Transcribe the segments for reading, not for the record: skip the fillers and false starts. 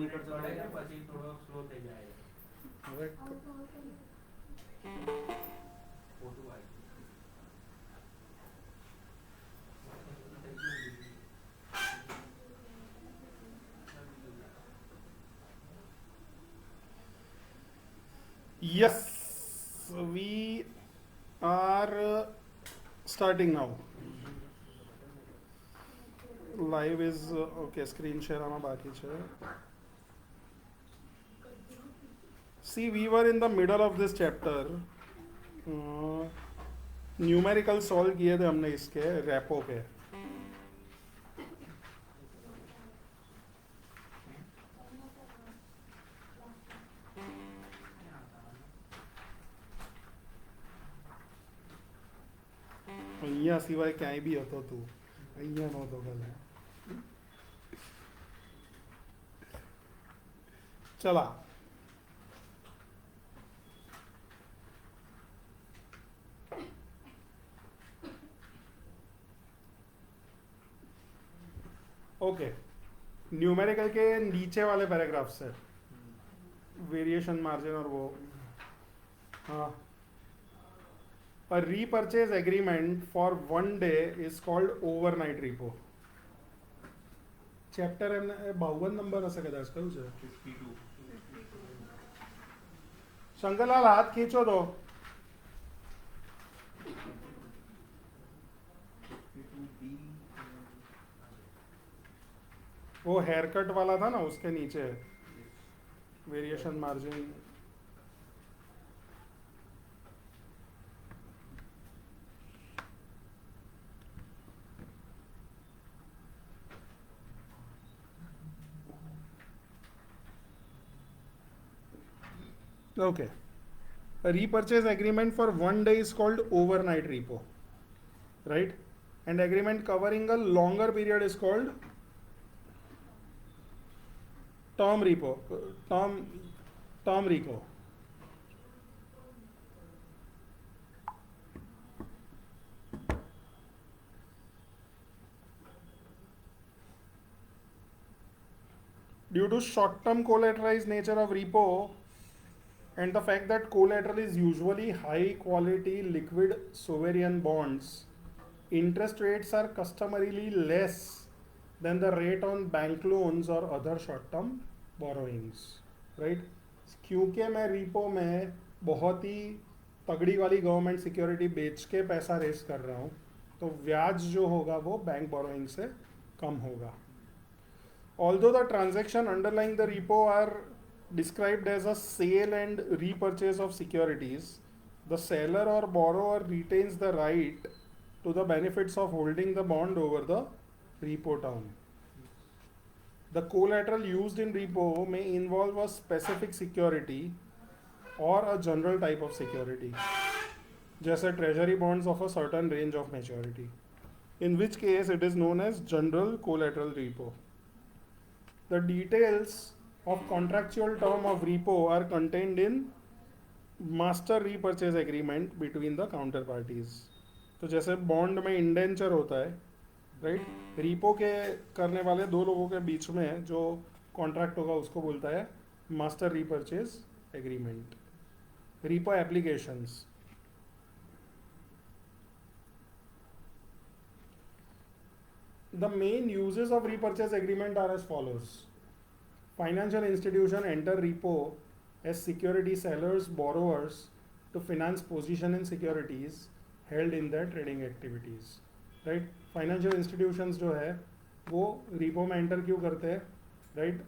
Metre ચલાય પછી થોડો slow થઈ જાય હવે ફોટો આવી Yes, we are starting now. Live is okay. Screen share आना बाकी है. See, we were in the middle of this chapter. Numerical solve किए थे हमने इसके रेपो के. અહીંયા સિવાય ક્યાંય બી હતો તું, અહીંયા નહોતો ગલે. ચલા ओके. न्यूमेरिकल के नीचे वाले पैराग्राफ से वेरिएशन मार्जिन और वो. हाँ, a repurchase agreement for 1 day is called overnight repo. Chapter એમને 52 નંબર હશે કદાચ. કયું છે? 52. શંકરલાલ હાથ ખીંચો તો. वो हेयर कट वाला था ना, उसके नीचे variation margin. Okay. A repurchase agreement for 1 day is called overnight repo, right? And agreement covering a longer period is called term repo. Term repo. Due to short-term collateralized nature of repo and the fact that collateral is usually high-quality liquid sovereign bonds, interest rates are customarily less than the rate on bank loans or other short-term borrowings, right? क्योंकि मैं repo में बहुत ही तगड़ी वाली government security बेच के पैसा race कर रहा हूँ, तो ब्याज जो होगा वो बैंक बोरोइंग से कम होगा. Although the transaction underlying the repo are described as a sale and repurchase of securities, the seller or borrower retains the right to the benefits of holding the bond over the repo term. The collateral used in repo may involve a specific security or a general type of security, जैसे treasury bonds of a certain range of maturity, in which case it is known as general collateral repo. The details of contractual term of repo are contained in master repurchase agreement between the counterparties. तो जैसे bond में indenture होता है, right? Repo के करने वाले दो लोगों के बीच में जो कॉन्ट्रैक्ट होगा उसको बोलता है master repurchase agreement. Repo applications. The main uses of repurchase agreement are as follows. Financial institution enter repo as security sellers, borrowers to finance position in securities held in their trading activities. Right? Financial institutions जो है वो repo में enter क्यों करते हैं? Right?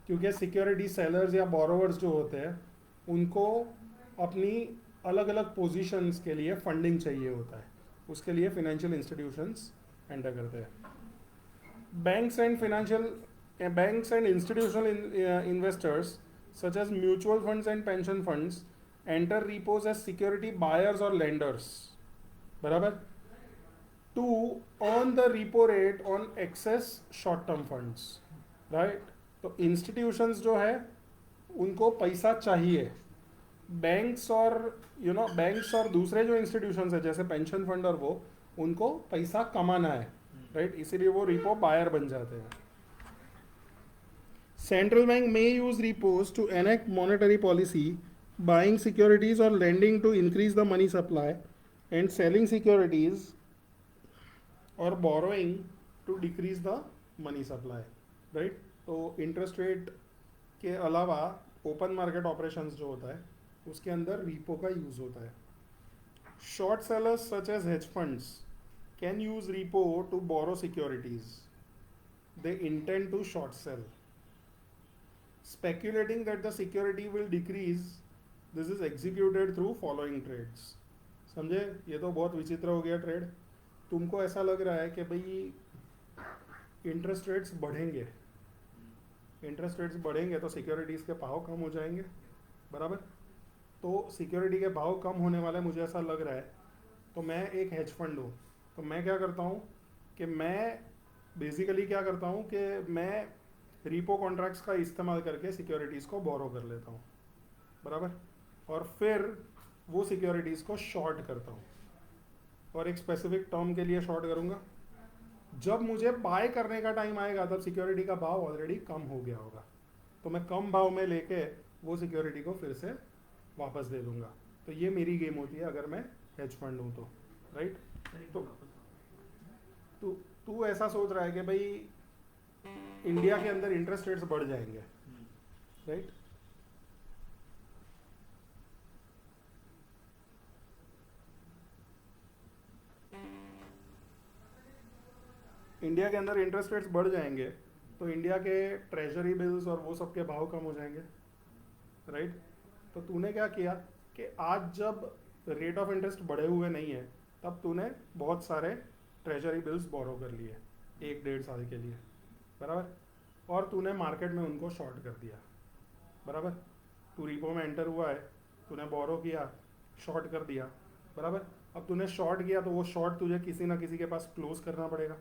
क्योंकि security sellers या borrowers जो होते हैं उनको अपनी अलग अलग positions के लिए funding चाहिए होता है. उसके लिए financial institutions enter करते हैं. Banks and institutional investors such as mutual funds and pension funds enter repos as security buyers or lenders, बराबर, to earn the repo rate on excess short term funds, right? तो institutions जो है उनको पैसा चाहिए. Banks और दूसरे जो इंस्टीट्यूशंस है जैसे पेंशन फंड और वो उनको पैसा कमाना है, राइट? इसीलिए वो रिपो बायर बन जाते हैं. Central bank may use repos to enact monetary policy, buying securities or lending to increase the money supply, and selling securities or borrowing to decrease the money supply. Right? तो interest rate के अलावा open market operations जो होता है उसके अंदर रीपो का use होता है. Short sellers such as hedge funds can use repo to borrow securities. They intend to short sell, speculating that the security will decrease. This is executed through following trades. समझे? ये तो बहुत विचित्र हो गया ट्रेड. तुमको ऐसा लग रहा है कि भाई इंटरेस्ट रेट्स बढ़ेंगे, इंटरेस्ट रेट्स बढ़ेंगे तो सिक्योरिटीज़ के भाव कम हो जाएंगे, बराबर. तो सिक्योरिटी के भाव कम होने वाले मुझे ऐसा लग रहा है, तो मैं एक हेज फंड हूँ, तो मैं क्या करता हूँ कि मैं बेसिकली क्या करता हूँ कि मैं रीपो कॉन्ट्रैक्ट्स का इस्तेमाल करके सिक्योरिटीज़ को बोरो कर लेता हूँ, बराबर. और फिर वो सिक्योरिटीज़ को शॉर्ट करता हूँ, और एक स्पेसिफिक टर्म के लिए शॉर्ट करूँगा. जब मुझे बाय करने का टाइम आएगा तब सिक्योरिटी का भाव ऑलरेडी कम हो गया होगा, तो मैं कम भाव में लेके वो सिक्योरिटी को फिर से वापस दे दूंगा. तो ये मेरी गेम होती है अगर मैं हेज फंड हूँ तो, राइट. तो तू ऐसा सोच रहा है कि भाई इंडिया के अंदर इंटरेस्ट रेट्स बढ़ जाएंगे, राइट. इंडिया के अंदर इंटरेस्ट रेट्स बढ़ जाएंगे तो इंडिया के ट्रेजरी बिल्स और वो सब के भाव कम हो जाएंगे, राइट. तो तूने क्या किया कि आज जब रेट ऑफ इंटरेस्ट बढ़े हुए नहीं है तब तूने बहुत सारे ट्रेजरी बिल्स बोरो कर लिए 1-1.5 साल के लिए, बराबर. और तूने मार्केट में उनको शॉर्ट कर दिया, बराबर. तू रीपो में एंटर हुआ है, तूने बोरो किया, शॉर्ट कर दिया, बराबर. अब तूने शॉर्ट किया तो वो शॉर्ट तुझे किसी ना किसी के पास क्लोज करना पड़ेगा,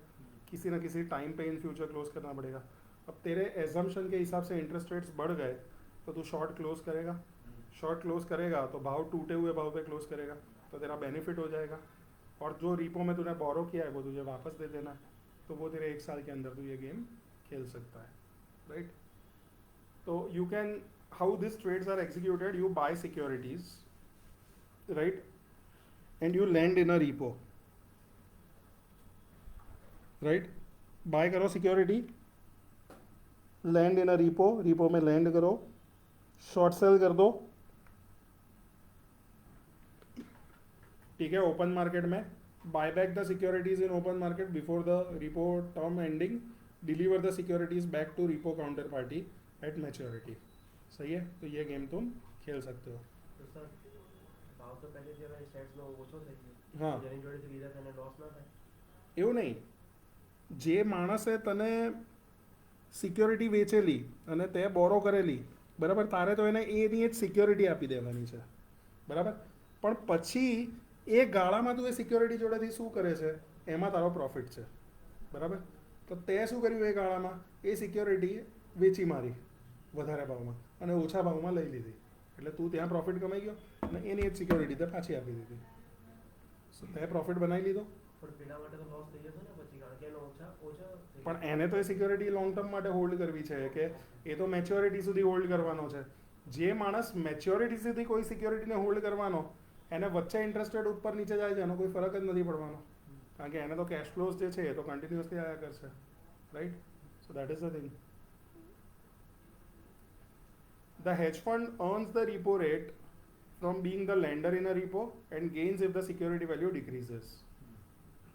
किसी ना किसी टाइम पे इन फ्यूचर क्लोज करना पड़ेगा. अब तेरे एजम्पशन के हिसाब से इंटरेस्ट रेट्स बढ़ गए तो तू शॉर्ट क्लोज करेगा, शॉर्ट क्लोज करेगा तो भाव टूटे हुए भाव पे क्लोज करेगा, तो तेरा बेनिफिट हो जाएगा. और जो रीपो में तूने बोरो किया है वो तुझे वापस दे देना है, तो वो तेरे 1 साल के अंदर तू ये गेम खेल सकता है, राइट. तो you can, how this trades are executed, you buy securities, right, and you lend in a repo, right. Buy करो security, lend in a repo, repo में लैंड करो, शॉर्ट सेल कर दो, ठीक है, ओपन मार्केट में. Buy back the securities in open market before the repo term ending, deliver the securities back to repo counter party at maturity. सही है. तो ये गेम तुम खेल सकते हो. તો સર ભાવ તો પહેલે જે હવે સ્ટેટ્સનો ઓછો થઈ ગયો, હા, જેની જોડેથી લીધા તેને લોસ ના થાય. એવું નહીં. જે માણસે તને સિક્યોરિટી વેચેલી અને તે બોરો કરેલી, બરાબર, તારે તો એને એની જ સિક્યોરિટી આપી દેવાની છે, બરાબર. પણ પછી એ ગાળામાં તું એ સિક્યોરિટી જોડેથી શું કરે છે એમાં તારો પ્રોફિટ છે, બરાબર. તો તે શું કર્યું, એ ગાળામાં એ સિક્યોરિટી વેચી મારી વધારે ભાવમાં અને ઓછા ભાવમાં લઈ લીધી, એટલે તું ત્યાં પ્રોફિટ કમાઈ ગયો અને એની જ સિક્યોરિટી તે પાછી આપી દીધી. સો તે પ્રોફિટ બનાવી લીધો. પણ પેલા માટે તો લોસ થઈ જતો ને પછી, કારણ કે એનો ઓછા થઈ પણ એને તો એ સિક્યોરિટી લોંગ ટર્મ માટે હોલ્ડ કરવી છે કે એ તો મેચ્યોરિટી સુધી હોલ્ડ કરવાનો છે. જે માણસ મેચ્યોરિટી સુધી કોઈ સિક્યોરિટીને હોલ્ડ કરવાનો, એને વચ્ચે ઇન્ટરેસ્ટ રેટ ઉપર નીચે જાય છે એનો કોઈ ફરક જ નથી પડવાનો, કારણ કે એને તો કેશ ફ્લોઝ જે છે એ તો કન્ટિન્યુઅસલી આવ્યા કરશે, right. So that is the thing. The hedge fund earns the repo rate from being the lender in a repo and gains if the security value decreases.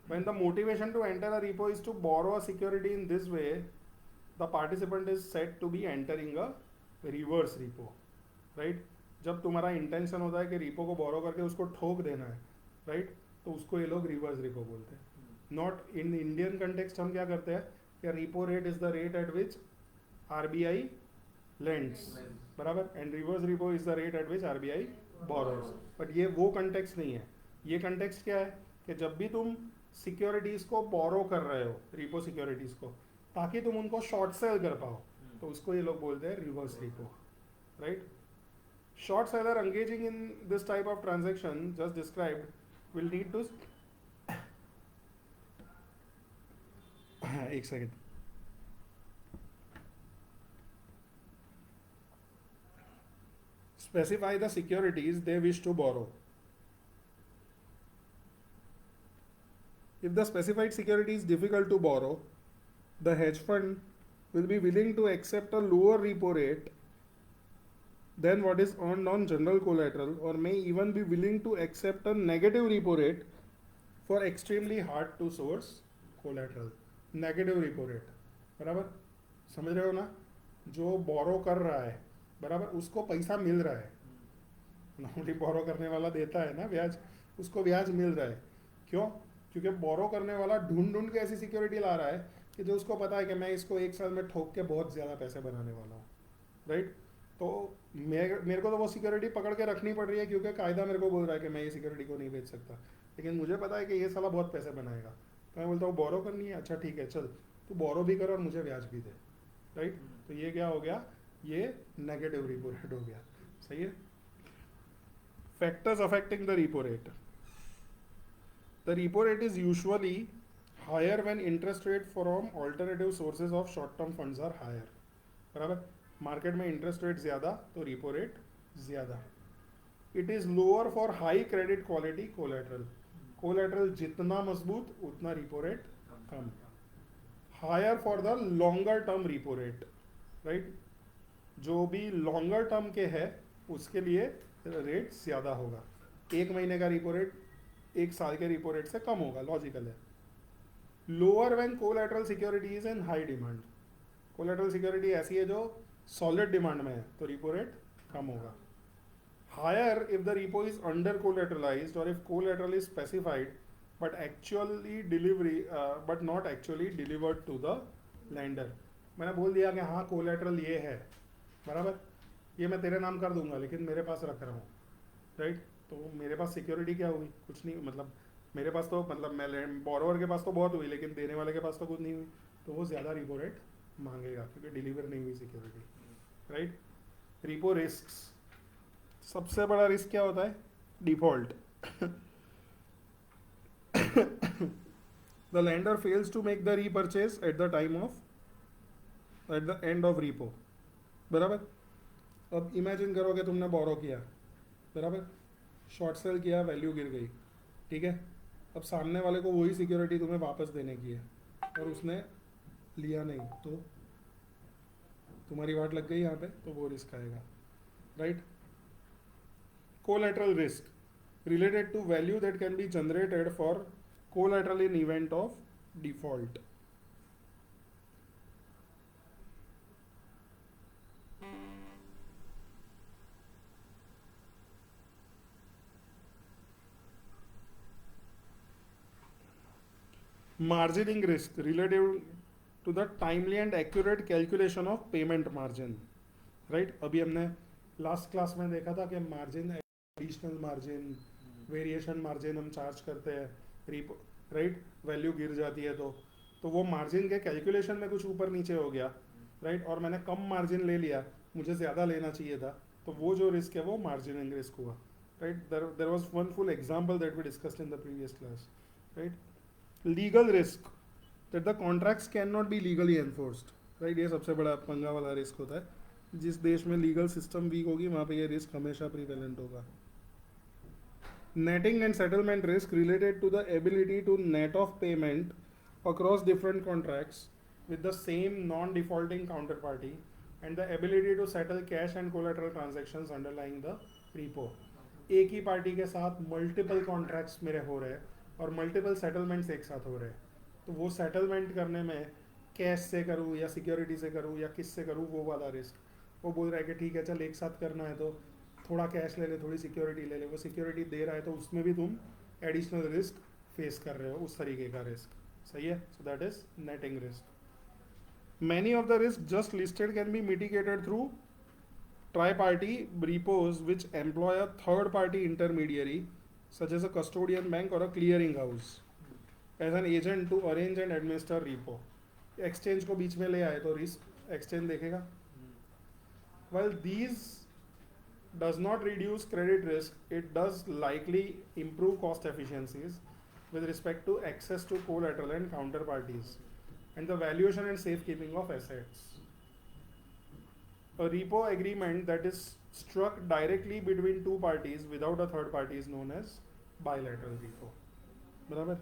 When the motivation to enter a repo is to borrow a security in this way, the participant is said to be entering a reverse repo, right? जब तुम्हारा intention होता है कि repo को बोरो करके उसको ठोक देना है, राइट, तो उसको ये लोग रिवर्स रिपो बोलते हैं. नॉट इन इंडियन कंटेक्स्ट हम क्या करते हैं कि repo rate is the rate at which RBI lends, बराबर, and reverse repo is the rate at which RBI borrows. But ये वो कंटेक्स्ट नहीं है. ये कंटेक्स्ट क्या है कि जब भी तुम सिक्योरिटीज को बोरो कर रहे हो, रिपो सिक्योरिटीज को, ताकि तुम उनको शॉर्ट सेल कर पाओ, तो उसको ये लोग बोलते हैं reverse repo, right. Short seller engaging in this type of transaction just described will need to एक second. specify the securities they wish to borrow. If the specified security is difficult to borrow, the hedge fund will be willing to accept a lower repo rate than what is earned on general collateral, or may even be willing to accept a negative repo rate for extremely hard to source collateral. Negative repo rate, बराबर समझ रहे हो ना? जो बोरो कर रहा है, बराबर, उसको पैसा मिल रहा है, नॉर्मली बोरो करने वाला देता है ना ब्याज, उसको ब्याज मिल रहा है. क्यों? क्योंकि बोरो करने वाला ढूंढ ढूंढ के ऐसी सिक्योरिटी ला रहा है कि जो उसको पता है कि मैं इसको एक साल में ठोक के बहुत ज़्यादा पैसे बनाने वाला हूँ, राइट? तो मेरे को तो वो सिक्योरिटी पकड़ के रखनी पड़ रही है क्योंकि कायदा मेरे को बोल रहा है कि मैं ये सिक्योरिटी को नहीं बेच सकता, लेकिन मुझे पता है कि ये साला बहुत पैसे बनाएगा, तो मैं बोलता हूँ बोरो करनी है, अच्छा ठीक है चल तू बोरो भी कर और मुझे ब्याज भी दे, राइट? तो ये क्या हो गया? ये नेगेटिव रिपो रेट हो गया. सही है. Factors affecting the repo rate. The repo rate is usually higher when interest rate from alternative sources of short term funds are higher. बराबर. मार्केट में इंटरेस्ट रेट ज़्यादा तो रिपो रेट ज़्यादा. It is lower for high credit quality collateral. Collateral जितना मजबूत उतना repo rate कम. Higher for the longer term repo rate, right? जो भी लॉन्गर टर्म के है उसके लिए रेट ज़्यादा होगा. एक महीने का रिपो रेट एक साल के रिपो रेट से कम होगा, लॉजिकल है. Lower when collateral security is in high demand. Collateral security ऐसी है जो सॉलिड डिमांड में है तो रिपो रेट कम होगा. Higher if the repo is under collateralised और if collateral is specified but actually delivery but not actually delivered to the lender. मैंने बोल दिया कि हाँ कोलैटरल ये है, बराबर, ये मैं तेरे नाम कर दूंगा लेकिन मेरे पास रख रहा हूँ, राइट? तो मेरे पास सिक्योरिटी क्या हुई? कुछ नहीं. मतलब मेरे पास तो, मतलब मैं बोरोवर के पास तो बहुत हुई लेकिन देने वाले के पास तो कुछ नहीं हुई, तो वो ज़्यादा रिपो रेट मांगेगा क्योंकि डिलीवर नहीं हुई सिक्योरिटी, राइट? Repo risk. सबसे बड़ा रिस्क क्या होता है? Default. The lender fails to make the repurchase at the time of, at the end of repo, बराबर. अब इमेजिन करो कि तुमने बोरो किया, बराबर, शॉर्ट सेल किया, वैल्यू गिर गई, ठीक है. अब सामने वाले को वही सिक्योरिटी तुम्हें वापस देने की है और उसने लिया नहीं, तो तुम्हारी वाट लग गई यहाँ पे, तो वो रिस्क आएगा, right? Collateral risk related to value that can be generated for collateral in event of default. Margining risk related to the timely and accurate calculation of payment margin, right? अभी हमने लास्ट क्लास में देखा था कि margin, additional margin, variation margin हम charge करते हैं, repo, right? Value गिर जाती है तो वो मार्जिन के कैलकुलेशन में कुछ ऊपर नीचे हो गया, राइट? और मैंने कम मार्जिन ले लिया, मुझे ज़्यादा लेना चाहिए था, तो वो जो रिस्क है वो मार्जिनिंग रिस्क हुआ, right? There was one full example that we discussed in the previous class, right? Legal risk, that the contracts can not be legally enforced, right? ये सबसे बड़ा पंगा वाला रिस्क होता है. जिस देश में लीगल सिस्टम वीक होगी वहाँ पे ये रिस्क हमेशा प्रीवेलेंट होगा. Netting and settlement risk related to the ability to net off payment across different contracts with the same non-defaulting counterparty and the ability to settle cash and collateral transactions underlying the repo. एक ही party के साथ multiple contracts मेरे हो रहे हैं और multiple settlements एक साथ हो रहे हैं, तो वो सेटलमेंट करने में कैश से करूँ या सिक्योरिटी से करूँ या किस से करूँ, वो वाला रिस्क. वो बोल रहा है कि ठीक है चल एक साथ करना है तो थोड़ा कैश ले ले, थोड़ी सिक्योरिटी ले ले. वो सिक्योरिटी दे रहा है तो उसमें भी तुम एडिशनल रिस्क फेस कर रहे हो, उस तरीके का रिस्क. सही है. So that is netting risk. Many of the risks just listed can be mitigated through tri-party repos which employ a third-party intermediary, such as a custodian bank or a clearing house, as an agent to arrange and administer repo. Exchange को बीच में ले आए तो risk exchange देखेगा. While these does not reduce credit risk, it does likely improve cost efficiencies with respect to access to collateral and counterparties, and the valuation and safekeeping of assets. A repo agreement that is struck directly between two parties without a third party is known as bilateral repo. बराबर.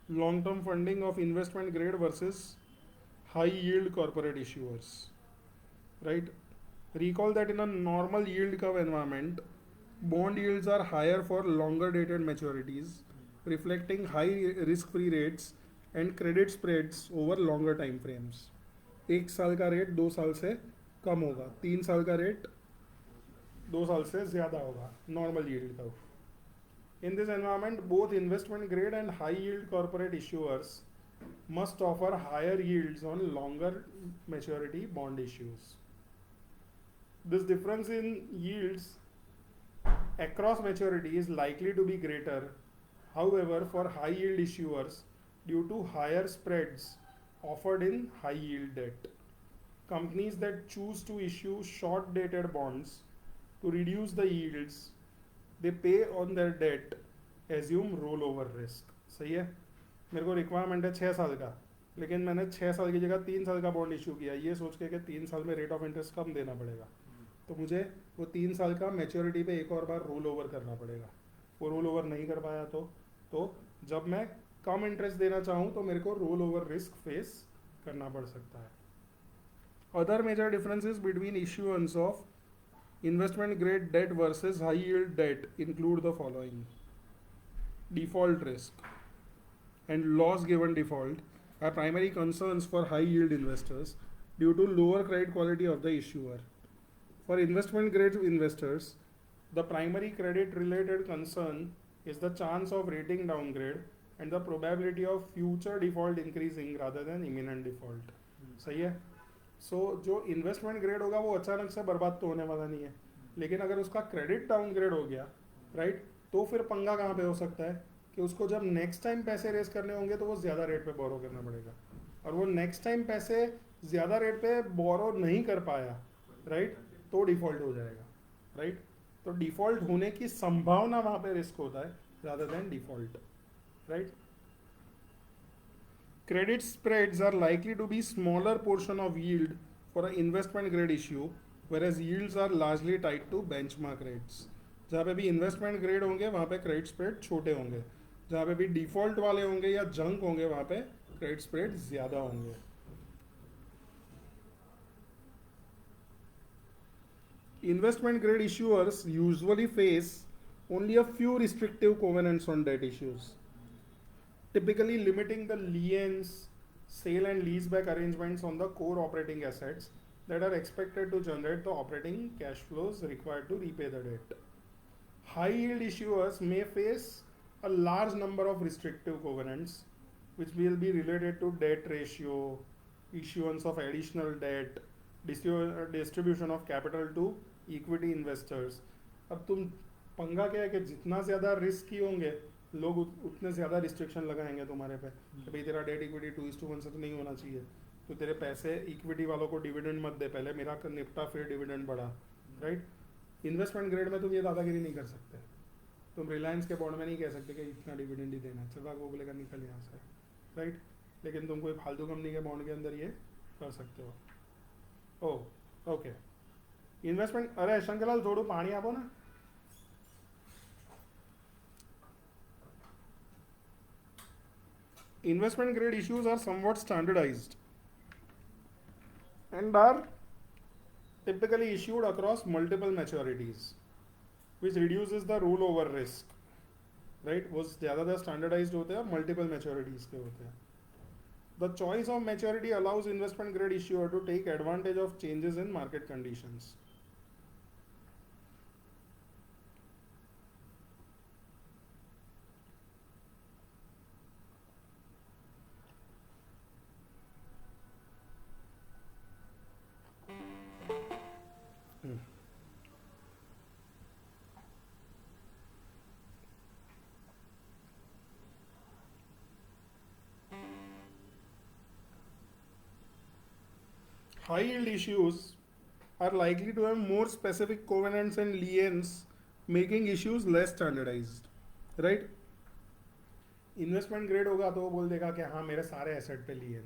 Long term funding of investment grade versus high yield corporate issuers, right? Recall that in a normal yield curve environment, bond yields are higher for longer dated maturities, reflecting high risk free rates and credit spreads over longer time frames. 1 साल का rate 2 साल से कम होगा, 3 साल का rate 2 साल से ज़्यादा होगा, normal yield curve. In this environment, both investment grade and high yield corporate issuers must offer higher yields on longer maturity bond issues. This difference in yields across maturity is likely to be greater, however, for high yield issuers due to higher spreads offered in high yield debt. Companies that choose to issue short dated bonds to reduce the yields they pay on their debt assume rollover risk. सही है. मेरे को requirement है 6 साल का, लेकिन मैंने 6 साल की जगह 3 साल का बॉन्ड इशू किया, ये सोच के कि 3 साल में रेट ऑफ इंटरेस्ट कम देना पड़ेगा, तो मुझे वो 3 साल का मैच्योरिटी पे एक और बार रोल ओवर करना पड़ेगा. वो रोल ओवर नहीं कर पाया तो जब मैं कम इंटरेस्ट देना चाहूँ तो मेरे को रोल ओवर रिस्क फेस करना पड़ सकता है. Other major differences between issuance of investment grade debt versus high yield debt include the following: default risk and loss given default are primary concerns for high yield investors due to lower credit quality of the issuer. For investment grade investors, the primary credit related concern is the chance of rating downgrade and the probability of future default increasing rather than imminent default. सही है. सो जो investment grade होगा वो अचानक से बर्बाद तो होने वाला नहीं है, लेकिन अगर उसका क्रेडिट डाउनग्रेड हो गया, राइट, तो फिर पंगा कहाँ पे हो सकता है कि उसको जब नेक्स्ट टाइम पैसे रेस करने होंगे तो वो ज़्यादा रेट पे बोरो करना पड़ेगा, और वो नेक्स्ट टाइम पैसे ज़्यादा रेट पे बोरो नहीं कर पाया, राइट, तो डिफ़ॉल्ट हो जाएगा, राइट. तो डिफ़ॉल्ट होने की संभावना वहाँ पे रिस्क होता है rather than default, right. Credit spreads are likely to be smaller portion of yield for an investment grade issue, whereas yields are largely tied to benchmark rates. जहाँ पे भी इन्वेस्टमेंट ग्रेड होंगे वहाँ पे क्रेडिट स्प्रेड छोटे होंगे, जहाँ पे भी डिफॉल्ट वाले होंगे या जंक होंगे वहाँ पे क्रेडिट स्प्रेड ज़्यादा होंगे. Investment grade issuers usually face only a few restrictive covenants on debt issues, typically limiting the liens, sale and leaseback arrangements on the core operating assets that are expected to generate the operating cash flows required to repay the debt. High yield issuers may face a large number of restrictive covenants which will be related to debt ratio, issuance of additional debt, distribution of capital to equity investors. अब तुम पंगा क्या है कि जितना ज़्यादा risky होंगे लोग उतने ज़्यादा रिस्ट्रिक्शन लगाएंगे तुम्हारे पे कि भाई तेरा डेट इक्विटी 2:1 से तो नहीं होना चाहिए, तो तेरे पैसे इक्विटी वालों को डिविडेंड मत दे, पहले मेरा निपटा फिर डिविडेंड बढ़ा, राइट. इन्वेस्टमेंट ग्रेड में तुम ये दादागिरी नहीं कर सकते, तुम रिलायंस के बॉन्ड में नहीं कह सकते कि इतना डिविडेंड ही देना है, चला वो बोलेगा निकल यहाँ से, राइट. लेकिन तुम कोई फालतू कंपनी के बॉन्ड के अंदर ये कर सकते हो. ओ ओके. इन्वेस्टमेंट, अरे शंकरलाल थोड़ू पानी आपो ना. Investment grade issues are somewhat standardized and are typically issued across multiple maturities, which reduces the rollover risk, right. वो ज़्यादातर standardized होते हैं, multiple maturities के होते हैं. The choice of maturity allows investment grade issuer to take advantage of changes in market conditions. High yield issues are likely to have more specific covenants and liens, making issues less standardized, right. Investment grade होगा तो वो बोल देगा कि हाँ मेरे सारे asset पे लिएन,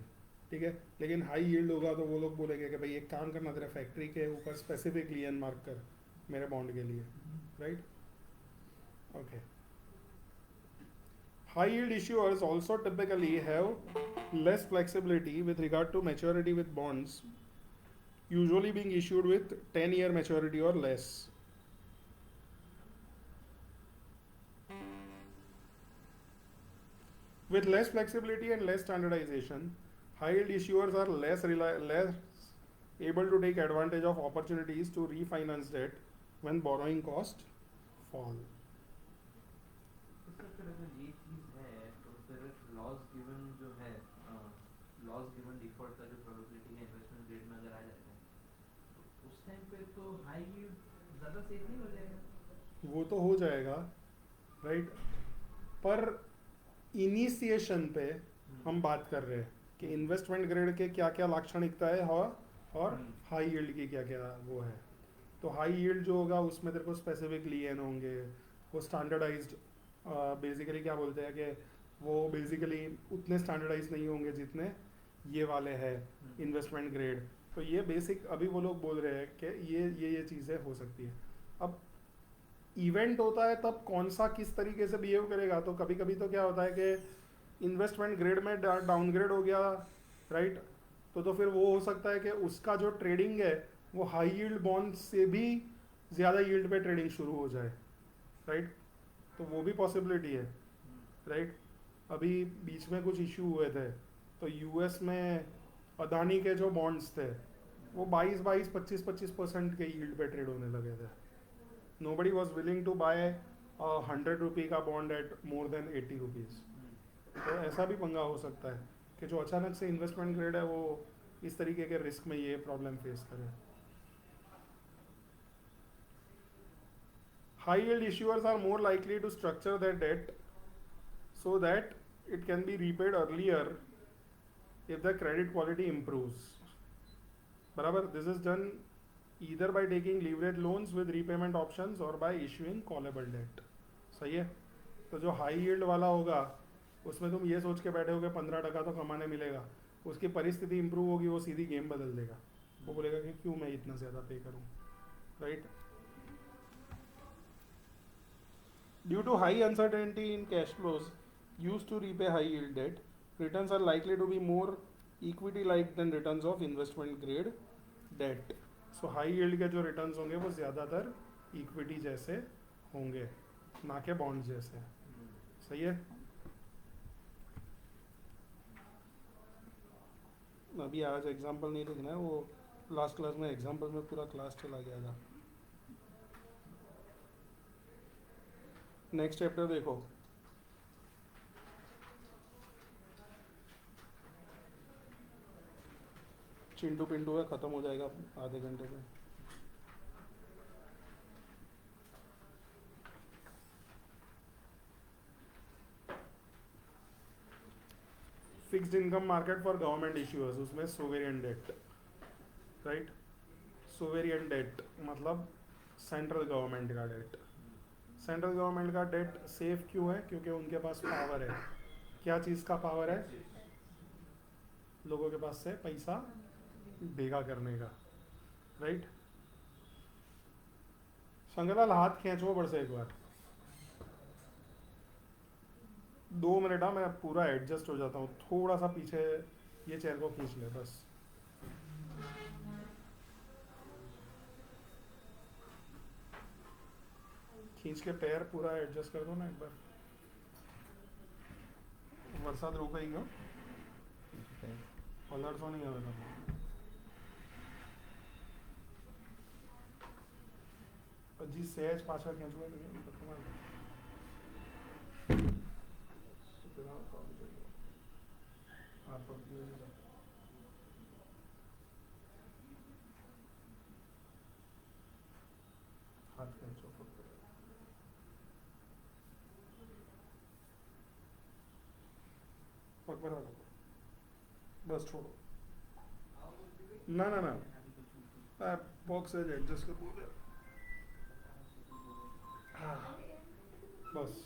ठीक है, लेकिन हाई यील्ड होगा तो वो लोग बोलेंगे कि भाई एक काम करना, तेरे फैक्ट्री के ऊपर स्पेसिफिकली एन मार्क कर मेरे बॉन्ड के लिए, right? Okay. High yield issuers also typically have less flexibility with regard to maturity with bonds, usually being issued with 10-year maturity or less. With less flexibility and less standardization, high yield issuers are less able to take advantage of opportunities to refinance debt when borrowing cost fall. इसका फिर अगर ये चीज़ है तो फिर loss given जो है, loss given default का जो प्रोबेबिलिटी है इन्वेस्टमेंट ग्रेड में अगर आ जाता है तो उस टाइम पे तो हाई यील्ड ज़्यादा सेफ नहीं हो जाएगा? वो तो हो जाएगा, राइट? पर इनिशिएशन पे हम बात कर रहे हैं कि इन्वेस्टमेंट ग्रेड के क्या क्या लाक्षणिकता है और हाई यील्ड की क्या क्या वो है. तो हाई यील्ड जो होगा उसमें तेरे को स्पेसिफिक लिएन होंगे, वो स्टैंडर्डाइज्ड, बेसिकली क्या बोलते हैं कि वो बेसिकली उतने स्टैंडर्डाइज नहीं होंगे जितने ये वाले हैं इन्वेस्टमेंट ग्रेड. तो ये बेसिक अभी वो लोग बोल रहे हैं कि ये चीज़ें हो सकती है. अब इवेंट होता है तब कौन सा किस तरीके से बिहेव करेगा. तो कभी कभी तो क्या होता है कि इन्वेस्टमेंट ग्रेड में डाउनग्रेड हो गया, राइट? तो फिर वो हो सकता है कि उसका जो ट्रेडिंग है वो हाई यील्ड बॉन्ड से भी ज़्यादा यील्ड पे ट्रेडिंग शुरू हो जाए, राइट? तो वो भी पॉसिबिलिटी है, राइट? अभी बीच में कुछ इशू हुए थे तो यूएस में अदानी के जो बॉन्ड्स थे वो 22 25% के यील्ड पे ट्रेड होने लगे थे. Nobody was willing to buy a 100 रुपये का bond at more than 80 rupees. तो ऐसा भी पंगा हो सकता है कि जो अचानक से इन्वेस्टमेंट ग्रेड है वो इस तरीके के रिस्क में ये प्रॉब्लम फेस करे. High yield issuers are more likely to structure their debt so that it can be repaid earlier if the credit quality improves. बराबर. This is done either by taking leverage loans with repayment options or by issuing callable debt. सही है. तो जो high yield वाला होगा उसमें तुम ये सोच के बैठे हो कि 15% तो कमाने मिलेगा, उसकी परिस्थिति इंप्रूव होगी, वो सीधी गेम बदल देगा. वो बोलेगा कि क्यों मैं इतना ज़्यादा पे करूँ, right? Due to high uncertainty in cash flows use to repay high yield debt, returns are likely to be more equity like than returns of investment grade debt. So high yield के जो returns होंगे वो ज़्यादातर equity जैसे होंगे, ना के bond जैसे. सही है. अभी आज एग्जांपल नहीं देखना है, वो लास्ट क्लास में एग्जांपल में पूरा क्लास चला गया था. नेक्स्ट चैप्टर देखो. चिंटू पिंटू है, ख़त्म हो जाएगा आधे घंटे में. Fixed income market for government issuers, उसमें sovereign debt, right? Sovereign debt मतलब सेंट्रल गवर्नमेंट का डेट. सेंट्रल गवर्नमेंट का डेट सेफ क्यों है? क्योंकि उनके पास पावर है. क्या चीज़ का पावर है? लोगों के पास से पैसा भेगा करने का, राइट? संगलाल हाथ खींचो बड़ से एक बार. 2 मिनट. मैं पूरा एडजस्ट हो जाता हूँ. थोड़ा सा पीछे ये चेयर को खींच ले बस. खींच के पैर पूरा एडजस्ट कर दो ना एक बार. वरसाद रुक गई क्यों? अलर्ट तो नहीं है. जी सहज पाछा खेचूंगा हाथ खेचो पग पर बस छोड़ो. ना बॉक्स एडजस्ट कर बोले. हाँ बस.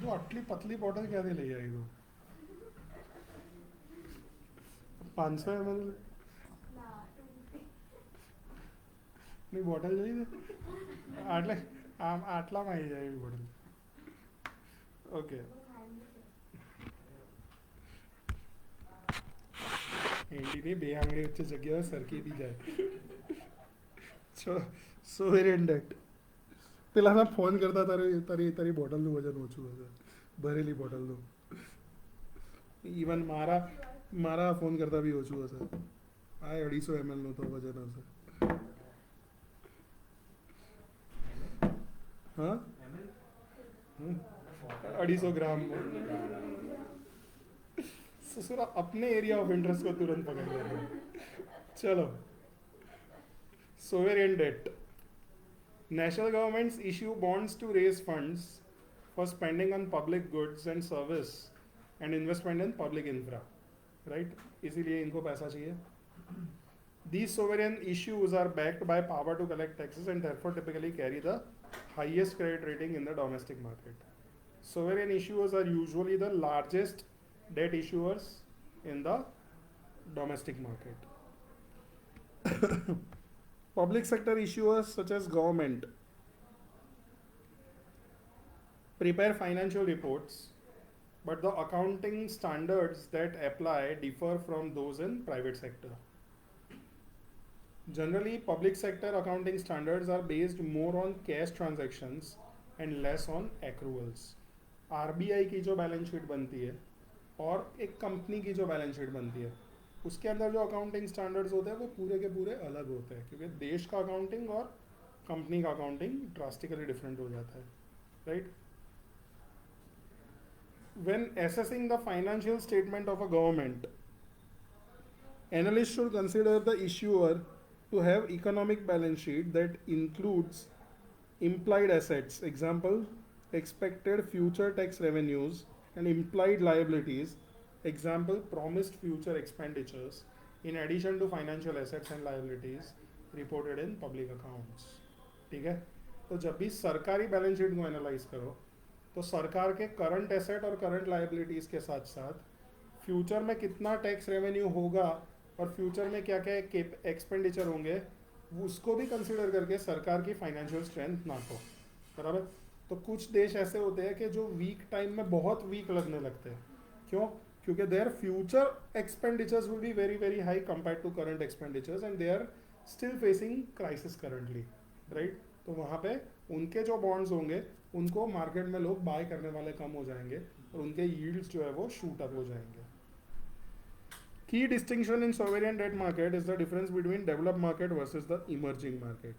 तो आटली पतली बॉटल क्या ले आई तू 500 ml ની બોટલ જોઈ ને આટલે આટલામાં આવી જાય એવી બોટલ ઓકે એન્ટીની બે આંગળી વચ્ચે જગ્યા સરકી બી જાય સોવેરિયન ડેટ પેલા ના ફોન કરતા તારી તારી તારી બોટલનું વજન ઓછું હશે ભરેલી બોટલનું ઇવન મારા મારા ફોન કરતા બી ઓછું હશે આ 250 ml નું તો વજન હશે हाँ 250 ग्राम ससुरा अपने एरिया ऑफ इंटरेस्ट को तुरंत पकड़ लेंगे चलो sovereign debt national governments issue bonds to raise funds for spending on public goods and service and investment in public infra right इसीलिए इनको पैसा चाहिए these sovereign issues are backed by power to collect taxes and therefore typically carry the highest credit rating in the domestic market. Sovereign issuers are usually the largest debt issuers in the domestic market. Public sector issuers such as government prepare financial reports, but the accounting standards that apply differ from those in private sector. Generally, public sector accounting standards are based more on cash transactions and less on accruals. RBI की जो balance sheet बनती है और एक company की जो balance sheet बनती है उसके अंदर जो अकाउंटिंग स्टैंडर्ड्स होते हैं वो पूरे के पूरे अलग होते हैं क्योंकि देश का अकाउंटिंग और कंपनी का अकाउंटिंग ड्रास्टिकली डिफरेंट हो जाता है right When assessing the financial statement of a government, analysts should consider the issuer to have economic balance sheet that includes implied assets, example, expected future tax revenues, and implied liabilities, example, promised future expenditures, in addition to financial assets and liabilities reported in public accounts. ठीक है तो जब भी सरकारी balance sheet को analyse करो तो सरकार के करंट एसेट और करंट लायबिलिटीज़ के साथ साथ फ्यूचर में कितना टैक्स रेवेन्यू होगा और फ्यूचर में क्या क्या एक्सपेंडिचर होंगे उसको भी कंसिडर करके सरकार की फाइनेंशियल स्ट्रेंथ नापो बराबर तो कुछ देश ऐसे होते हैं कि जो वीक टाइम में बहुत वीक लगने लगते हैं क्यों क्योंकि their future expenditures will be very very high compare to current expenditures and they are still facing crisis currently right तो वहाँ पे उनके जो बॉन्ड्स होंगे उनको मार्केट में लोग बाय करने वाले कम हो जाएंगे और उनके यील्ड्स जो है वो शूट अप हो जाएंगे Key distinction in sovereign debt market is the difference between developed market versus the emerging market.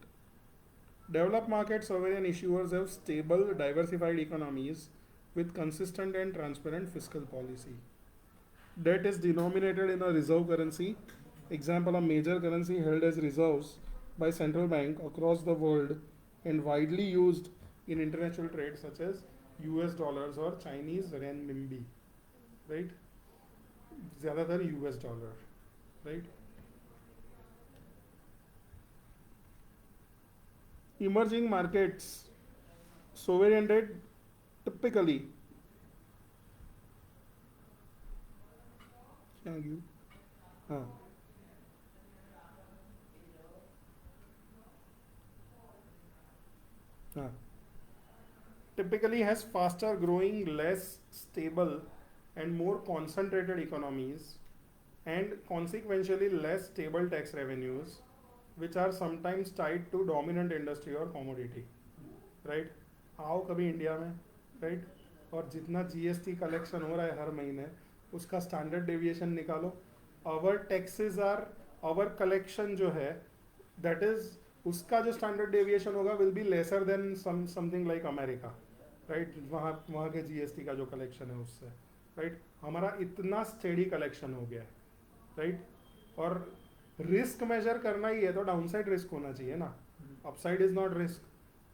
Developed market sovereign issuers have stable, diversified economies with consistent and transparent fiscal policy. Debt is denominated in a reserve currency. Example, a major currency held as reserves by central bank across the world and widely used in international trade such as US dollars or Chinese renminbi. Right? ज़्यादातर US dollar right emerging markets sovereign debt typically हाँ हाँ typically has faster growing less stable and more concentrated economies and consequentially less stable tax revenues which are sometimes tied to dominant industry or commodity right आओ कभी India में right और जितना GST collection हो रहा है हर महीने उसका स्टैंडर्ड डेविएशन निकालो our taxes are our collection जो है दैट इज उसका जो स्टैंडर्ड डेविएशन होगा will be lesser than something like America right वहाँ के जीएसटी का जो कलेक्शन है उससे राइट हमारा इतना स्टेडी कलेक्शन हो गया है राइट और रिस्क मेजर करना ही है तो डाउनसाइड रिस्क होना चाहिए ना upside is not risk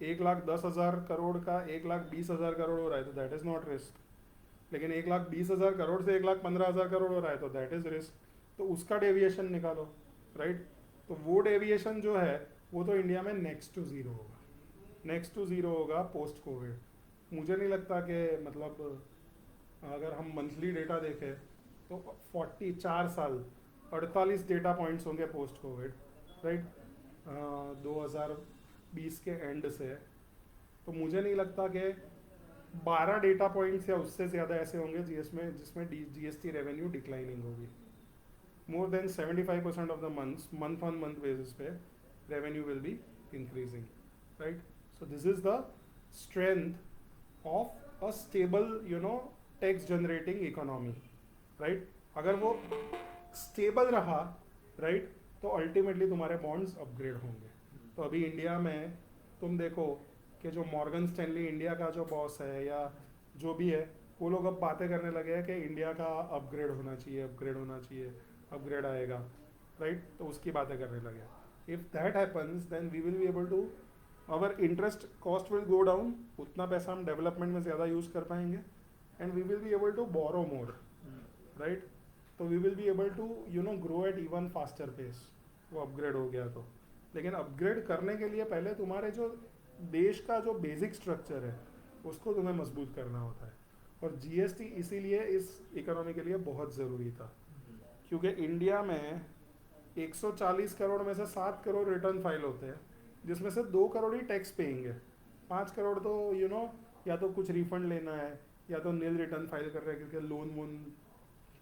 1,10,000 crore का 1,20,000 करोड़ हो रहा है तो दैट इज नॉट रिस्क लेकिन 1,20,000 करोड़ से 1,15,000 करोड़ हो रहा है तो दैट इज रिस्क तो उसका डेविएशन निकालो राइट तो वो डेविएशन जो है वो तो इंडिया में नेक्स्ट टू जीरो होगा पोस्ट कोविड मुझे नहीं लगता कि मतलब अगर हम मंथली डेटा देखें तो 4 साल 48 डेटा पॉइंट्स होंगे पोस्ट कोविड, राइट, 2020 के एंड से। तो मुझे नहीं लगता कि 12 डेटा पॉइंट्स या उससे ज़्यादा ऐसे होंगे जिसमें जिसमें जीएसटी रेवेन्यू डिक्लाइनिंग होगी। More than 75% of the month on month basis पे revenue will be increasing, right. So this is the strength of a stable tax generating economy, right. अगर वो स्टेबल रहा, राइट, तो अल्टीमेटली तुम्हारे bonds upgrade होंगे। तो अभी इंडिया में तुम देखो कि जो मॉर्गन स्टैनली इंडिया का जो बॉस है या जो भी है, वो लोग अब बातें करने लगे हैं कि इंडिया का अपग्रेड होना चाहिए, अपग्रेड होना चाहिए, अपग्रेड आएगा, राइट। तो उसकी बातें करने लगे। If that happens then we will be able to, our interest cost will go down, उतना पैसा हम डेवलपमेंट में ज़्यादा यूज़ कर पाएंगे, and we will be able to borrow more, right. तो we will be able to grow at even faster pace, वो upgrade हो गया तो। लेकिन अपग्रेड करने के लिए पहले तुम्हारे जो देश का जो बेसिक स्ट्रक्चर है उसको तुम्हें मजबूत करना होता है, और जीएसटी इसीलिए इस इकोनॉमी के लिए बहुत ज़रूरी था, क्योंकि इंडिया में 140 करोड़ में से 7 करोड़ रिटर्न फाइल होते हैं, जिसमें से 2 करोड़ ही टैक्स पेइंगे, 5 करोड़ तो या तो कुछ रिफंड लेना है या तो नील रिटर्न फाइल कर रहे हैं क्योंकि लोन वोन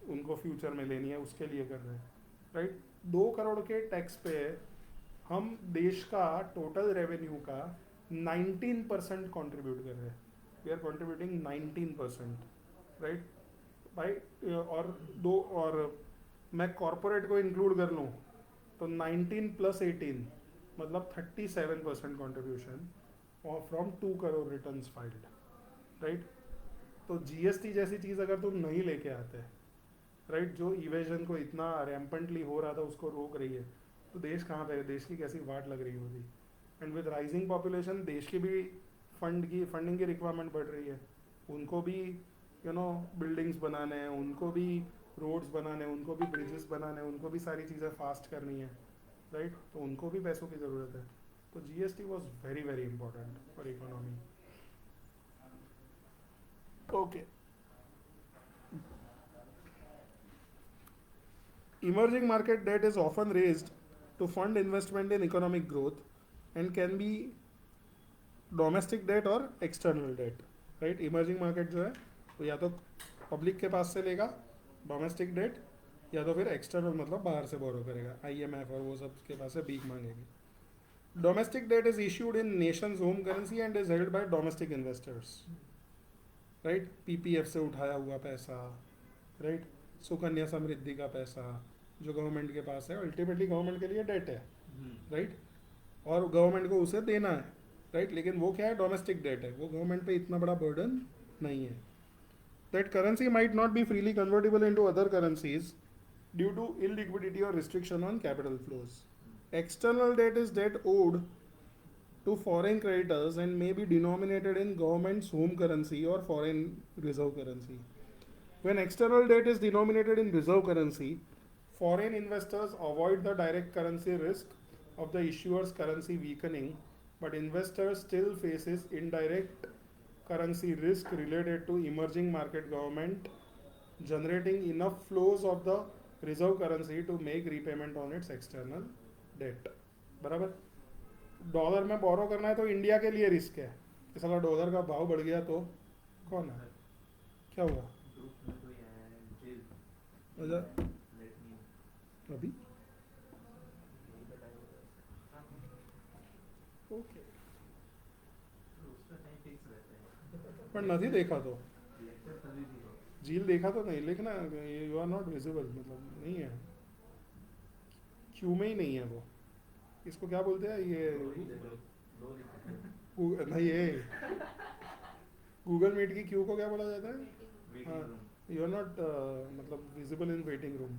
उनको फ्यूचर में लेनी है उसके लिए कर रहे हैं, राइट। 2 करोड़ के टैक्स पे हम देश का टोटल रेवेन्यू का 19% कंट्रीब्यूट कर रहे हैं। वी आर कंट्रीब्यूटिंग 19%, राइट भाई। और मैं कॉरपोरेट को इंक्लूड कर लूँ तो 19 + 18 मतलब 37% कंट्रीब्यूशन और from 2 crore returns filed, right. तो जीएसटी जैसी चीज़ अगर तुम नहीं लेके आते, राइट, जो इवेजन को इतना रैम्पेंटली हो रहा था उसको रोक रही है, तो देश कहाँ पे है, देश की कैसी वाट लग रही होगी। एंड विद राइजिंग पॉपुलेशन देश की भी फंडिंग की रिक्वायरमेंट बढ़ रही है, उनको भी बिल्डिंग्स बनाने हैं, उनको भी रोड्स बनाने हैं, उनको भी ब्रिजेस बनाने हैं, उनको भी सारी चीज़ें फास्ट करनी है, राइट। तो उनको भी पैसों की ज़रूरत है। तो GST was very very important for economy. Okay, emerging market debt is often raised to fund investment in economic growth and can be domestic debt or external debt, right। emerging market जो है वो या तो public के पास से लेगा domestic date, या तो फिर एक्सटर्नल मतलब बाहर से बोरो करेगा, आईएमएफ और वो सब के पास से भीख मांगेगी। Domestic debt is issued in nations home currency and is held by domestic investors, right. PPF से उठाया हुआ पैसा, राइट, सुकन्या समृद्धि का पैसा जो गवर्नमेंट के पास है, अल्टीमेटली गवर्नमेंट के लिए डेट है, राइट, और गवर्नमेंट को उसे देना है, राइट। लेकिन वो क्या है, डोमेस्टिक डेट है, वो गवर्नमेंट पे इतना बड़ा बर्डन नहीं है। That currency might not be freely convertible into other currencies due to illiquidity or restriction on capital flows. External debt is debt owed to foreign creditors and may be denominated in government's home currency or foreign reserve currency. When external debt is denominated in reserve currency, foreign investors avoid the direct currency risk of the issuer's currency weakening, but investors still faces indirect currency risk related to emerging market government generating enough flows of the reserve currency to make repayment on its external debt, बराबर। Dollar में बोरो करना है तो India के लिए risk है कि साला डॉलर का भाव बढ़ गया तो कौन है, क्या हुआ ग्रुप में कोई आया है जेल, अच्छा लेट मी अभी यही बताया होगा। ओके, तो उसका टाइम फिक्स रहता है, पर नहीं देखा तो लेक्चर तभी भी हो। झील देखा तो नहीं, लेकिन यू आर नॉट विजिबल, मतलब नहीं है, क्यू में ही नहीं है वो, इसको क्या बोलते हैं ये नहीं ये गूगल मीट की क्यू को क्या बोला जाता है, मीटिंग हाँ, रूम यू आर नॉट मतलब visible in waiting room.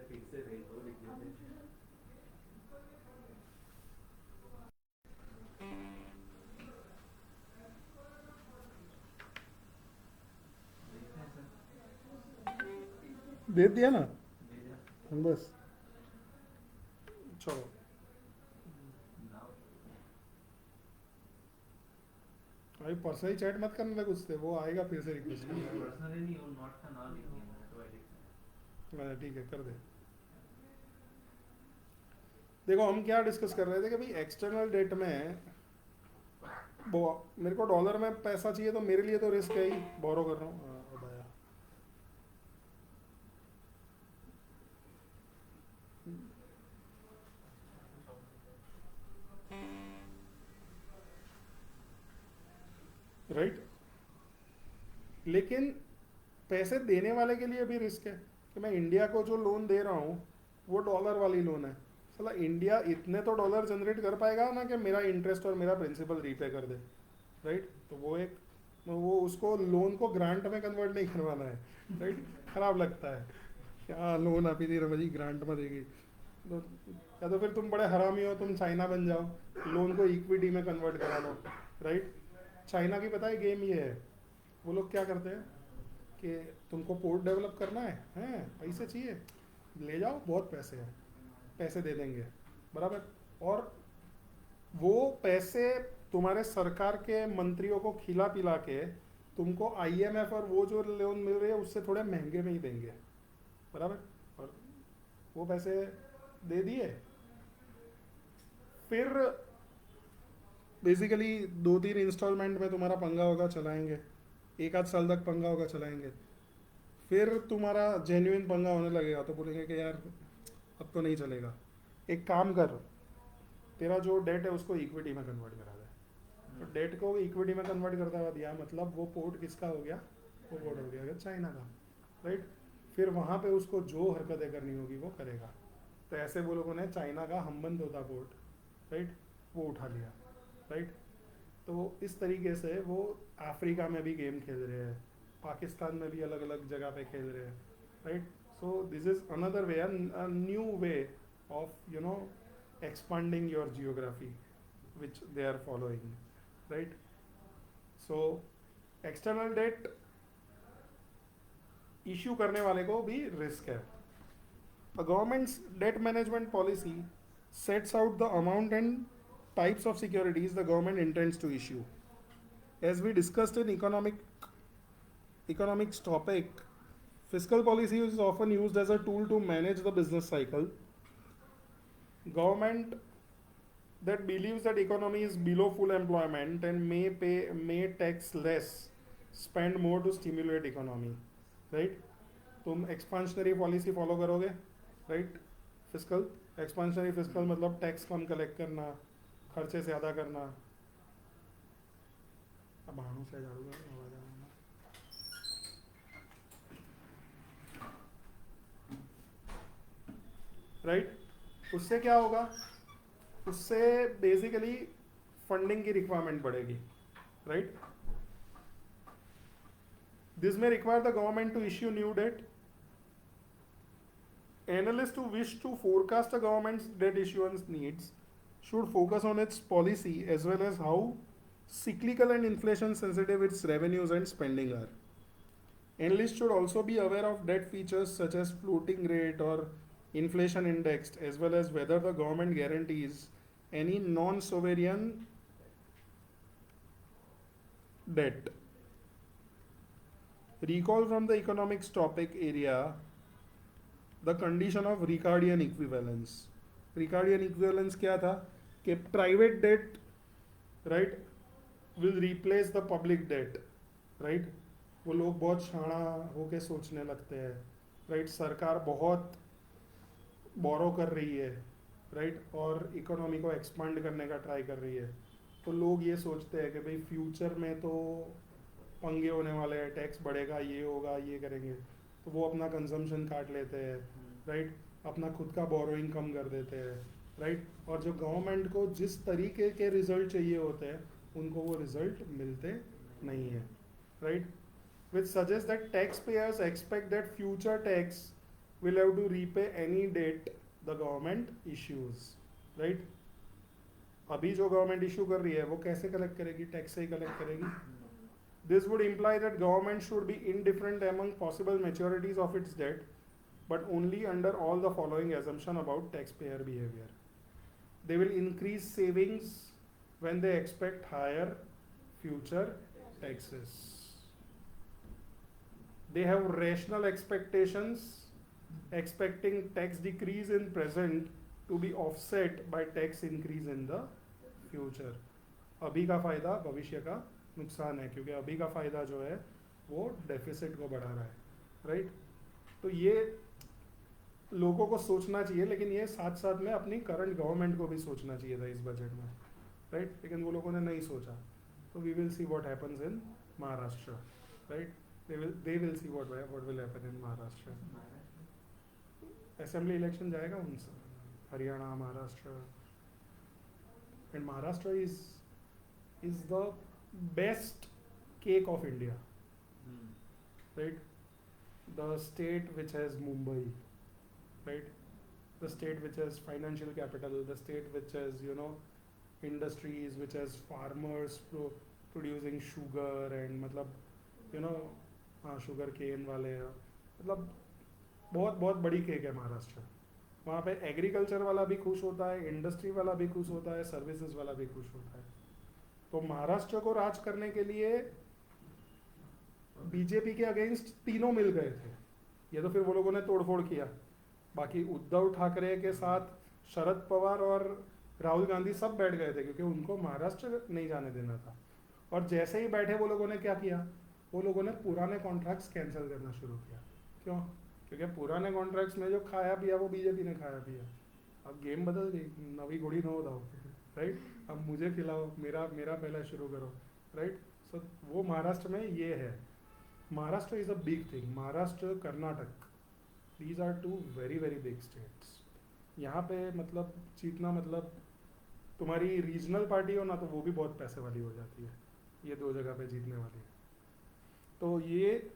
Fix से रही तो लिख देते हैं। देखते हैं सर, दे दिया ना, भेजा बस चलो। नाउ भाई पर्सनली चैट मत करने लग उससे, वो आएगा फिर से रिक्वेस्ट करने। पर्सनली नहीं, वो नॉट का नाम लिख दिया मैंने, तो एडिट हाँ ठीक है, कर दे। देखो हम क्या डिस्कस कर रहे थे कि भाई एक्सटर्नल डेट में वो, मेरे को डॉलर में पैसा चाहिए तो मेरे लिए तो रिस्क है ही, बोरो कर रहा हूँ। अब आया। राइट, लेकिन पैसे देने वाले के लिए भी रिस्क है कि मैं इंडिया को जो लोन दे रहा हूँ वो डॉलर वाली लोन है। साला इंडिया इतने तो डॉलर जनरेट कर पाएगा ना कि मेरा इंटरेस्ट और मेरा प्रिंसिपल रीपे कर दे। राइट, तो वो एक, वो उसको लोन को ग्रांट में कन्वर्ट नहीं करवाना है। राइट, खराब लगता है क्या लोन आप ही रही ग्रांट में देगी तो, या तो फिर तुम बड़े हरामी हो, तुम चाइना बन जाओ, लोन को इक्विटी में कन्वर्ट करा लो। राइट, चाइना की पता है गेम ये है, वो लोग क्या करते हैं कि तुमको पोर्ट डेवलप करना है, हैं पैसे चाहिए, ले जाओ बहुत पैसे हैं, पैसे दे देंगे, बराबर। और वो पैसे तुम्हारे सरकार के मंत्रियों को खिला पिला के तुमको आईएमएफ और वो जो लोन मिल रही है उससे थोड़े महंगे में ही देंगे, बराबर। और वो पैसे दे दिए, फिर बेसिकली 2-3 इंस्टॉलमेंट में तुम्हारा पंगा होगा, चलाएंगे, 1 आध साल तक पंगा होगा, चलाएंगे, फिर तुम्हारा जेन्युइन पंगा होने लगेगा तो बोलेंगे कि यार अब तो नहीं चलेगा, एक काम कर, तेरा जो डेट है उसको इक्विटी में कन्वर्ट करा दे। तो डेट को इक्विटी में कन्वर्ट करता दिया, मतलब वो पोर्ट किसका हो गया, वो पोर्ट हो गया चाइना का। राइट, फिर वहाँ पे उसको जो हरकतें करनी होगी वो करेगा। तो ऐसे वो लोगों ने चाइना का हम्बन तोता पोर्ट, राइट, वो उठा लिया। राइट, तो इस तरीके से वो अफ्रीका में भी गेम खेल रहे हैं, पाकिस्तान में भी अलग अलग जगह पे खेल रहे हैं। Right, so this is another way, a new way of expanding your geography which they are following. Right, so external debt issue करने वाले को भी रिस्क है। The government's debt management policy sets out the amount and types of securities the government intends to issue. As we discussed in economics topic, fiscal policy is often used as a tool to manage the business cycle. Government that believes that economy is below full employment and may tax less, spend more to stimulate economy. Right, तुम expansionary policy follow करोगे, right, fiscal expansionary, fiscal मतलब tax कम collect करना, खर्चे ज़्यादा करना। अब बहानों से झाड़ू राइट, उससे क्या होगा, उससे बेसिकली फंडिंग की रिक्वायरमेंट बढ़ेगी। Right, this may require the government to issue new debt. Analysts who wish to forecast a government's debt issuance needs should focus on its policy as well as how cyclical and inflation sensitive its revenues and spending are. Analysts should also be aware of debt features such as floating rate or inflation indexed, as well as whether the government guarantees any non-sovereign debt. Recall from the economics topic area the condition of Ricardian equivalence. Ricardian equivalence क्या था कि private debt, right, will replace the public debt. right, वो लोग बहुत शाना होके सोचने लगते हैं। right, सरकार बहुत बोरो कर रही है, right, और इकोनॉमी को एक्सपांड करने का ट्राई कर रही है, तो लोग ये सोचते हैं कि भाई फ्यूचर में तो पंगे होने वाले हैं, टैक्स बढ़ेगा, ये होगा, ये करेंगे, तो वो अपना कंजम्पशन काट लेते हैं। राइट, अपना खुद का बोरोइंग कम कर देते हैं। राइट, और जो गवर्नमेंट को जिस तरीके के रिजल्ट चाहिए होते हैं उनको वो रिजल्ट मिलते नहीं है। Right, which suggests that taxpayers expect that future tax will have to repay any debt the government issues. Right, अभी जो गवर्नमेंट इशू कर रही है वो कैसे कलेक्ट करेगी, टैक्स से ही कलेक्ट करेगी। This would imply that government should be indifferent among possible maturities of its debt, but only under all the following assumption about taxpayer behavior. They will increase savings when they expect higher future taxes. They have rational expectations, expecting tax decrease in present to be offset by tax increase in the future. अभी का फायदा भविष्य का नुकसान है, क्योंकि अभी का फायदा जो है वो डेफिसिट को बढ़ा रहा है, राइट? तो ये लोगों को सोचना चाहिए, लेकिन ये साथ साथ में अपनी करंट गवर्नमेंट को भी सोचना चाहिए था इस बजट में, राइट? लेकिन वो लोगों ने नहीं सोचा. तो we will see what happens in Maharashtra, right? they will see what will happen in Maharashtra. Assembly election जाएगा उनसे, Haryana, Maharashtra. And Maharashtra is the best cake of India, right? The state which has Mumbai, right? The state which has financial capital, the state which has, you know, industries, which has farmers producing sugar and मतलब, you know, हाँ sugar cane वाले, मतलब बहुत बहुत बड़ी cake है महाराष्ट्र. वहाँ पे एग्रीकल्चर वाला भी खुश होता है, इंडस्ट्री वाला भी खुश होता है, सर्विसेज वाला भी खुश होता है. तो महाराष्ट्र को राज करने के लिए बीजेपी के अगेंस्ट तीनों मिल गए थे. ये तो फिर वो लोगों ने तोड़फोड़ किया. बाकी उद्धव ठाकरे के साथ शरद पवार और राहुल गांधी सब बैठ गए थे, क्योंकि उनको महाराष्ट्र नहीं जाने देना था. और जैसे ही बैठे वो लोगों ने क्या किया, वो लोगों ने पुराने कॉन्ट्रैक्ट्स कैंसिल करना शुरू किया. क्यों? क्योंकि पुराने कॉन्ट्रैक्ट्स में जो खाया पिया वो बीजेपी ने खाया पिया. अब गेम बदल गई, नवी घोड़ी न दाओ, राइट? अब मुझे खिलाओ, मेरा मेरा पहला शुरू करो, राइट? सो वो महाराष्ट्र में ये है. Maharashtra is a big thing. Maharashtra, Karnataka, these are two very very big states. यहाँ पे मतलब जीतना, मतलब तुम्हारी रीजनल पार्टी हो ना तो वो भी बहुत पैसे वाली हो जाती है. ये दो जगह पे जीतने वाली है. तो ये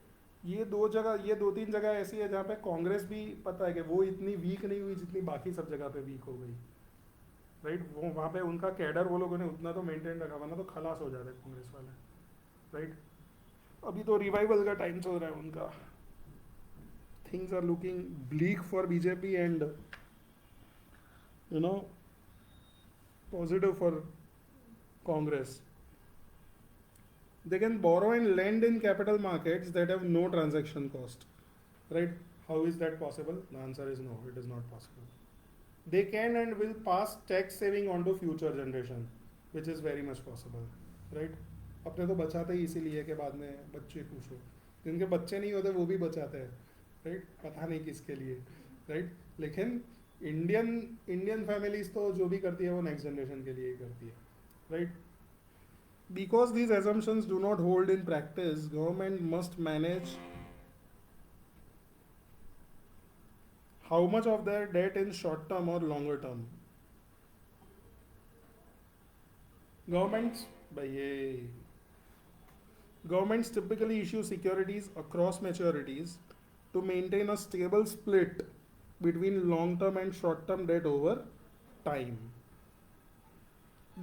दो तीन जगह ऐसी है जहाँ पे कांग्रेस भी पता है कि वो इतनी वीक नहीं हुई जितनी बाकी सब जगह पे वीक हो गई, राइट? वो वहाँ पे उनका कैडर वो लोगों ने उतना तो मेंटेन रखा, वरना तो खलास हो जाते कांग्रेस वाले, राइट? अभी तो रिवाइवल का टाइम चल रहा है उनका. Things are looking bleak for BJP and you know positive for Congress. They can borrow and lend in capital markets that have no transaction cost, right? How is that possible? The answer is no, it is not possible. They can and will pass tax saving on to future generation, which is very much possible, right? अपने तो बचाते ही इसीलिए कि बाद में बच्चे खुश हो. जिनके बच्चे नहीं होते वो भी बचाते हैं, राइट? पता नहीं किसके लिए, राइट? लेकिन इंडियन फैमिलीज तो जो भी करती है वो नेक्स्ट जनरेशन के लिए ही करती है, right? Because these assumptions do not hold in practice, government must manage how much of their debt in short term or longer term. Governments typically issue securities across maturities to maintain a stable split between long term and short term debt over time.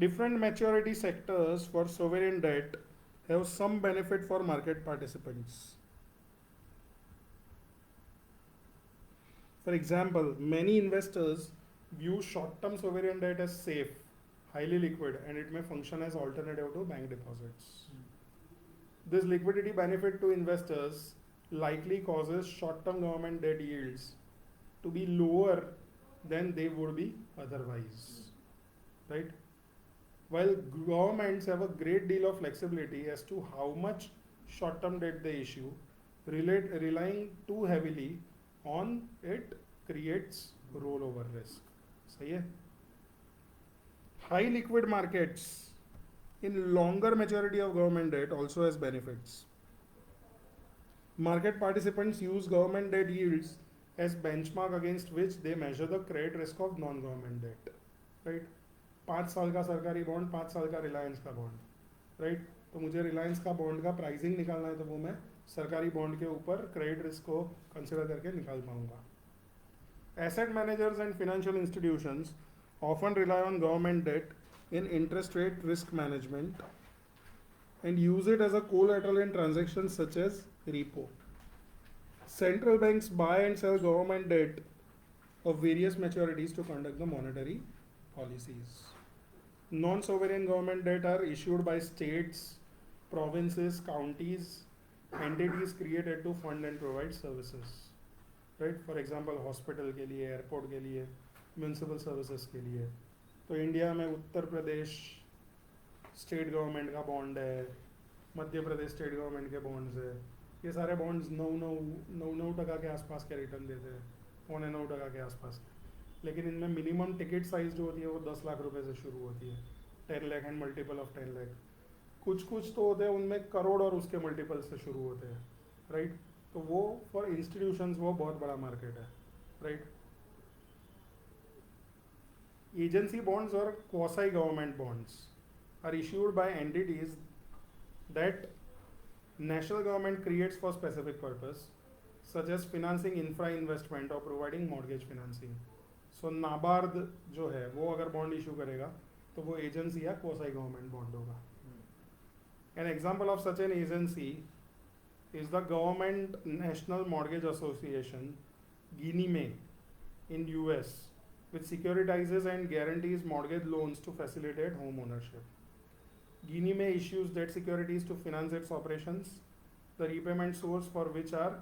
Different maturity sectors for sovereign debt have some benefit for market participants. For example, many investors view short-term sovereign debt as safe, highly liquid, and it may function as alternative to bank deposits. This liquidity benefit to investors likely causes short-term government debt yields to be lower than they would be otherwise, right? While governments have a great deal of flexibility as to how much short-term debt they issue, relying too heavily on it creates rollover risk. सही है? High liquid markets in longer maturity of government debt also has benefits. Market participants use government debt yields as benchmark against which they measure the credit risk of non-government debt, right? 5 साल का सरकारी bond, 5 साल का रिलायंस का bond, right? तो मुझे रिलायंस का bond का प्राइसिंग निकालना है तो वो मैं सरकारी बॉन्ड के ऊपर क्रेडिट रिस्क को कंसिडर करके निकाल पाऊंगा. Asset managers and financial institutions often rely on government debt in interest rate risk management and use it as a collateral in transactions such as repo. Central banks buy and sell government debt of various maturities to conduct the monetary policies. Non-sovereign government debt are issued by states provinces, counties, entities created to fund and provide services, right? For example, hospital के लिए, airport के लिए, municipal services के लिए. तो India में Uttar Pradesh state government का bond है, मध्य प्रदेश स्टेट गवर्नमेंट के बॉन्ड्स है. ये सारे बॉन्ड्स 9% के आसपास के रिटर्न देते हैं, 9.9% के आसपास के. लेकिन इनमें मिनिमम टिकट साइज जो होती है वो 10 लाख रुपए से शुरू होती है, 10 lakh and multiple of 10 lakh. कुछ कुछ तो होते हैं उनमें करोड़ और उसके मल्टीपल से शुरू होते हैं, राइट? तो वो फॉर इंस्टीट्यूशंस वो बहुत बड़ा मार्केट है, राइट? एजेंसी बॉन्ड्स और quasi government bonds are issued by entities that national government creates for specific purpose, such as financing infra investment or providing mortgage financing. So NABARD जो है वो अगर बॉन्ड इशू करेगा तो वो एजेंसी या क्वासी गवर्नमेंट बॉन्ड होगा. An example of such an agency is the Government National Mortgage Association, GNMA, in US, which securitizes and guarantees mortgage loans to facilitate home ownership. GNMA issues debt securities to finance its operations, the repayment source for which are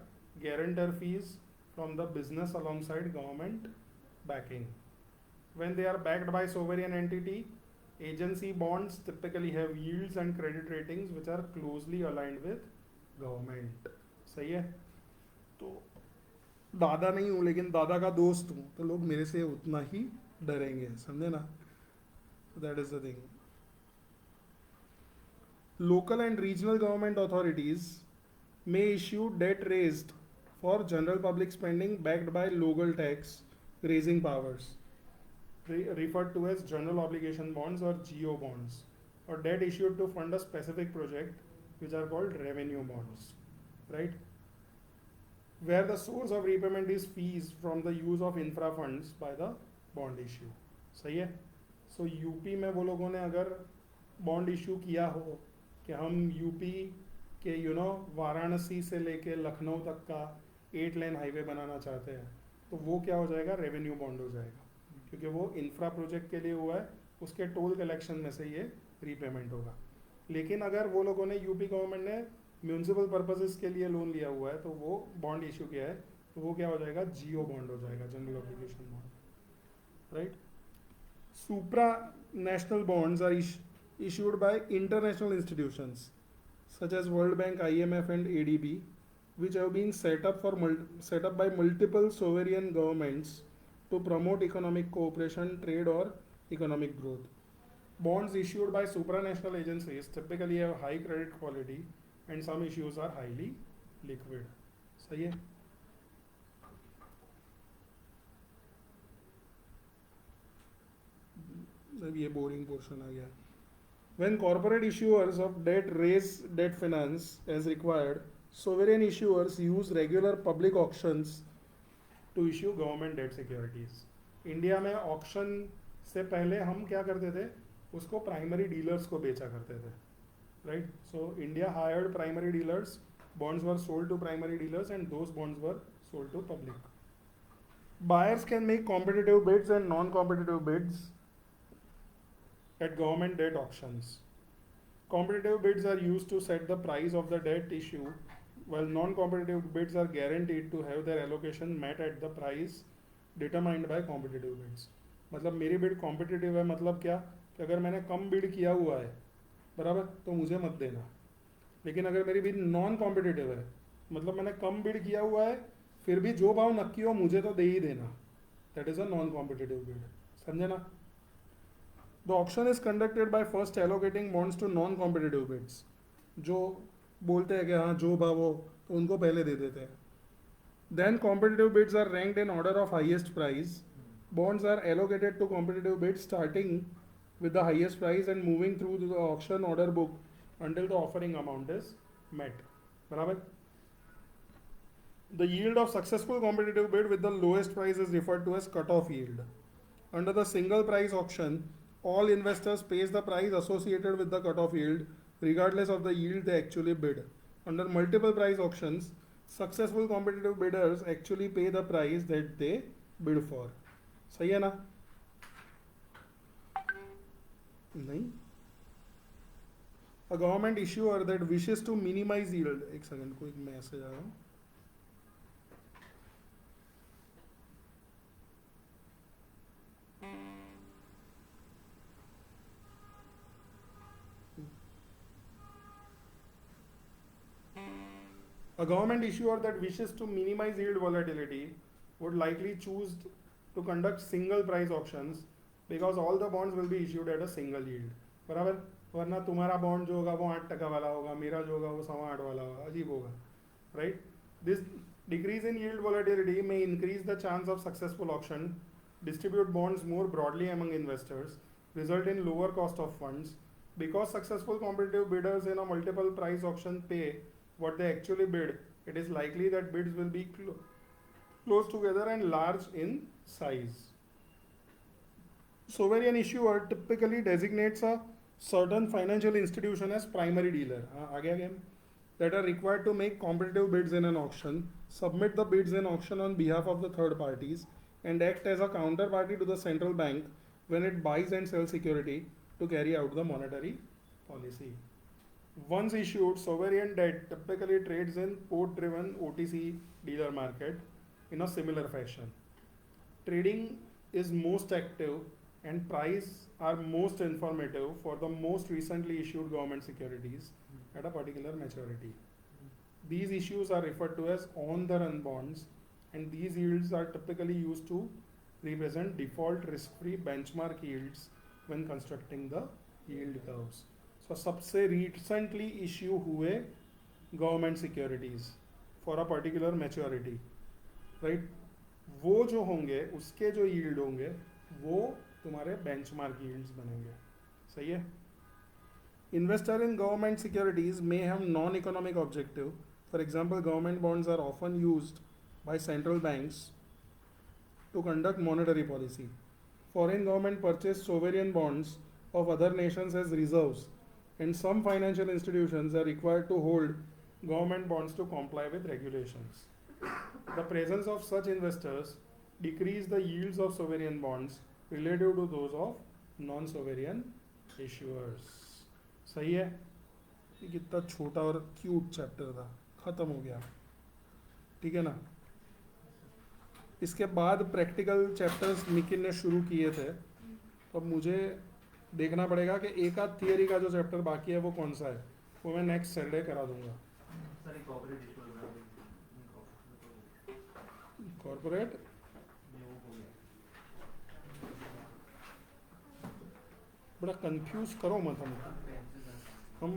guarantor fees from the business alongside government backing. When they are backed by sovereign entity, agency bonds typically have yields and credit ratings which are closely aligned with government. सही है? तो दादा नहीं हूँ लेकिन दादा का दोस्त हूँ तो लोग मेरे से उतना ही डरेंगे, समझे ना? That is the thing. Local and regional government authorities may issue debt raised for general public spending backed by local tax raising powers, referred to as general obligation bonds or GO bonds, or debt issued to fund a specific project, which are called revenue bonds, right? Where the source of repayment is fees from the use of infra funds by the bond issue. सही है? So UP में वो लोगों ने अगर bond issue किया हो कि हम यूपी के वाराणसी से लेके लखनऊ तक का 8 लेन हाईवे बनाना चाहते हैं, तो वो क्या हो जाएगा? रेवेन्यू बॉन्ड हो जाएगा, क्योंकि वो इंफ्रा प्रोजेक्ट के लिए हुआ है, उसके टोल कलेक्शन में से ये रीपेमेंट होगा. लेकिन अगर वो लोगों ने, यूपी गवर्नमेंट ने म्यूनसिपल पर्पसेस के लिए लोन लिया हुआ है तो वो बॉन्ड इशू किया है, तो वो क्या हो जाएगा? जियो बॉन्ड हो जाएगा, general obligation bond, right? Supranational bonds are issued by international institutions such as World Bank, IMF and ADB, which have been set up by multiple sovereign governments to promote economic cooperation, trade or economic growth. Bonds issued by supranational agencies typically have high credit quality and some issues are highly liquid. सही है? अब ये boring portion आ गया. When corporate issuers of debt raise debt finance as required, sovereign issuers use regular public auctions to issue government debt securities. India में auction से पहले हम क्या करते थे? उसको प्राइमरी डीलर्स को बेचा करते थे, right? So India hired primary dealers, bonds were sold to primary dealers and those bonds were sold to public. Buyers can make competitive bids and non-competitive bids at government debt auctions. Competitive bids are used to set the price of the debt issue, while non-competitive bids are guaranteed to have their allocation met at the price determined by competitive bids. मतलब मेरी bid competitive है, मतलब क्या कि अगर मैंने कम bid किया हुआ है, बराबर, तो मुझे मत देना. लेकिन अगर मेरी बिड नॉन कॉम्पिटिटिव है, मतलब मैंने कम बिड किया हुआ है फिर भी जो भाव नक्की हो मुझे तो दे ही देना, that is a non competitive bid. समझे ना? The auction is conducted by first allocating bonds to non-competitive bids. जो बोलते हैं कि हाँ जो भाव हो तो उनको पहले दे देते हैं. Then competitive bids are ranked in order of highest price. Bonds are allocated to competitive bids starting with the highest price and moving through the auction order book until the offering amount is met. बराबर? The yield of successful competitive bid with the lowest price is referred to as cutoff yield. Under the single price auction, all investors pays the price associated with the cutoff yield regardless of the yield they actually bid. Under multiple price auctions, successful competitive bidders actually pay the price that they bid for. सही है ना? नहीं? A government issuer that wishes to minimize yield. एक second कोई message आ रहा है. A government issuer that wishes to minimize yield volatility would likely choose to conduct single price auctions because all the bonds will be issued at a single yield. बराबर. वरना तुम्हारा bond जो होगा वो 8% वाला होगा, मेरा जो होगा वो 8.25 वाला होगा, अजीब होगा, right? This decrease in yield volatility may increase the chance of successful auction, distribute bonds more broadly among investors, result in lower cost of funds, because successful competitive bidders in a multiple price auction pay what they actually bid. It is likely that bids will be close together and large in size. Sovereign issuer typically designates a certain financial institution as primary dealer. Again, that are required to make competitive bids in an auction, submit the bids in auction on behalf of the third parties, and act as a counterparty to the central bank when it buys and sells security to carry out the monetary policy. Once issued, sovereign debt typically trades in port-driven OTC dealer market in a similar fashion. Trading is most active and price are most informative for the most recently issued government securities at a particular maturity. These issues are referred to as on-the-run bonds, and these yields are typically used to represent default risk-free benchmark yields when constructing the yield curves. So सबसे recently issue हुए government securities for a particular maturity, right? वो जो होंगे उसके जो yield होंगे वो तुम्हारे benchmark yields बनेंगे. सही है? Investor in government securities may have non-economic objective. For example, government bonds are often used by central banks to conduct monetary policy. Foreign government purchase sovereign bonds of other nations as reserves, and some financial institutions are required to hold government bonds to comply with regulations. The presence of such investors decrease the yields of sovereign bonds relative to those of non-sovereign issuers. सही है? ये कितना छोटा और cute chapter था, खत्म हो गया. ठीक है ना? इसके बाद प्रैक्टिकल चैप्टर्स निखिल ने शुरू किए थे, तो अब मुझे देखना पड़ेगा कि एक आध थियरी का जो चैप्टर बाकी है वो कौन सा है, वो मैं नेक्स्ट सैटरडे करा दूंगा. कॉर्पोरेट बड़ा कंफ्यूज करो मत हमको. हम